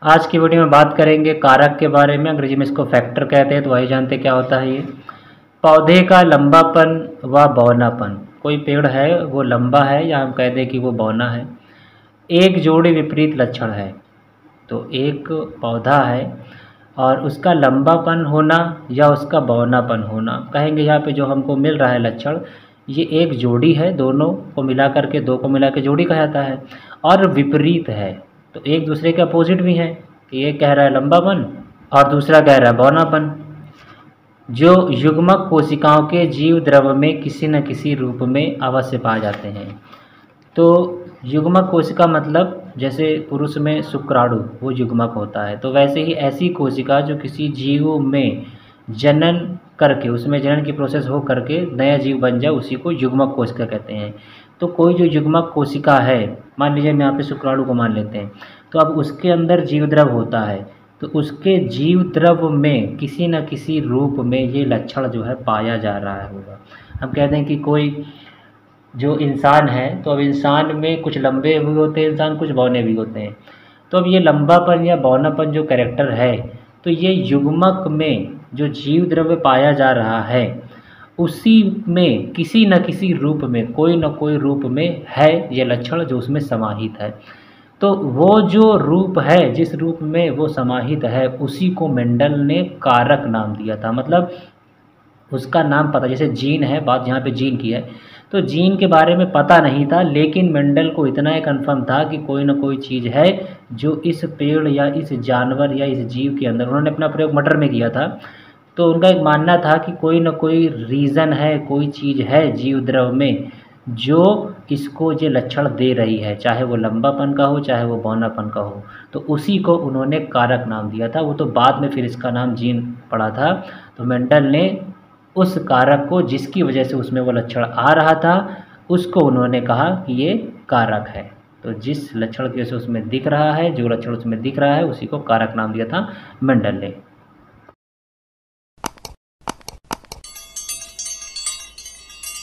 आज की वीडियो में बात करेंगे कारक के बारे में। अंग्रेजी में इसको फैक्टर कहते हैं, तो वही जानते क्या होता है ये। पौधे का लंबापन व बौनापन। कोई पेड़ है वो लंबा है या हम कह दें कि वो बौना है। एक जोड़ी विपरीत लक्षण है। तो एक पौधा है और उसका लंबापन होना या उसका बौनापन होना, कहेंगे यहाँ पे जो हमको मिल रहा है लक्षण, ये एक जोड़ी है, दोनों को मिला करके, दो को मिला के जोड़ी कहा जाता है। और विपरीत है, तो एक दूसरे के अपोजिट भी हैं कि एक कह रहा है लंबापन और दूसरा कह रहा है बौनापन। जो युग्मक कोशिकाओं के जीव द्रव में किसी न किसी रूप में अवश्य पाए जाते हैं। तो युग्मक कोशिका मतलब जैसे पुरुष में शुक्राणु वो युग्मक होता है, तो वैसे ही ऐसी कोशिका जो किसी जीव में जनन करके, उसमें जनन की प्रोसेस हो करके नया जीव बन जाए, उसी को युग्मक कोशिका कहते हैं। तो कोई जो युग्मक कोशिका है, मान लीजिए हम यहाँ पे शुक्राणु को मान लेते हैं, तो अब उसके अंदर जीव द्रव होता है, तो उसके जीव द्रव में किसी न किसी रूप में ये लक्षण जो है पाया जा रहा होगा। हम कहते हैं कि कोई जो इंसान है, तो अब इंसान में कुछ लंबे भी होते हैं इंसान, कुछ बौने भी होते हैं। तो अब ये लंबापन या बौनापन जो कैरेक्टर है, तो ये युग्मक में जो जीव द्रव्य पाया जा रहा है उसी में किसी न किसी रूप में, कोई न कोई रूप में है ये लक्षण जो उसमें समाहित है। तो वो जो रूप है, जिस रूप में वो समाहित है, उसी को मेंडल ने कारक नाम दिया था। मतलब उसका नाम पता, जैसे जीन है, बात यहाँ पे जीन की है, तो जीन के बारे में पता नहीं था, लेकिन मेंडल को इतना ही कन्फर्म था कि कोई ना कोई चीज़ है जो इस पेड़ या इस जानवर या इस जीव के अंदर, उन्होंने अपना प्रयोग मटर में किया था, तो उनका एक मानना था कि कोई ना कोई रीज़न है, कोई चीज़ है जीव द्रव में जो इसको ये लक्षण दे रही है, चाहे वो लंबापन का हो चाहे वो बौनापन का हो। तो उसी को उन्होंने कारक नाम दिया था। वो तो बाद में फिर इसका नाम जीन पड़ा था। तो मेंडल ने उस कारक को, जिसकी वजह से उसमें वो लक्षण आ रहा था, उसको उन्होंने कहा कि ये कारक है। तो जिस लक्षण की वजह से उसमें दिख रहा है, जो लक्षण उसमें दिख रहा है, उसी को कारक नाम दिया था मेंडल ने।